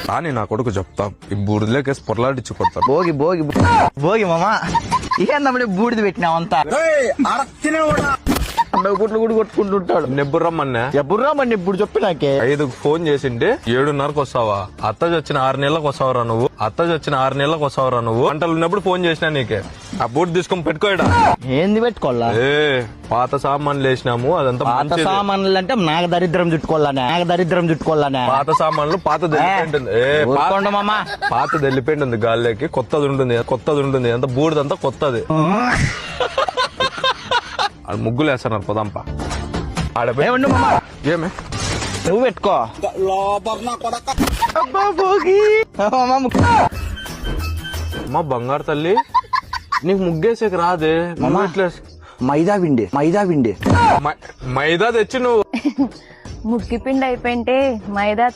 కానీ నా కొడుకు చెప్తా ఈ బూడిదలేకేసి పొరలాడిచ్చి కొడతా. భోగి భోగి భోగి మామా ఏందమ్మడే బూడిది పెట్టినావంతా గుట్లు కూడా కొట్టుకుంటుంటాడు. నెబ్బు రమ్మన్నా ఎప్పుడురా మరి ఇప్పుడు చెప్పి నాకే 5కు ఫోన్ చేసింటే 7:30కు వస్తావా? అత్త చచ్చిన 6 నెలలకు వస్తావరా నువ్వు? అత్త చచ్చిన 6 నెలలకు వస్తావరా నువ్వు? గంటలు ఉన్నప్పుడు ఫోన్ చేసినా నీకే. ఆ బూట్ తీసుకొని పెట్టుకోయడా. ఏంది పెట్టుకోవాలా? పాత సామాన్లు వేసినాము అదంతా పాత మంచిది. సామాన్లు అంటే నాకు దరిద్రం చుట్టుకోవాలనే పాత సామాన్లు పాతది వెళ్ళిపోయింటుంది. ఊరుకోండి మామా. పాతది వెళ్ళిపోయింటుంది గాల్లోకి, కొత్తది ఉంటుంది అంత బూడిదంతా కొత్తది. అది ముగ్గులు వేస్తున్నారు పోదాంపా. ఏమండి మామా ఏమే నువ్వు పెట్టుకో. అబ్బా భోగి మా బంగారు తల్లి నీకు ముగ్గేసేకి రాదే. మామా. మైదా పిండి మైదా తెచ్చి నువ్వు ముగ్గి పిండి అయిపోయింటే మైదా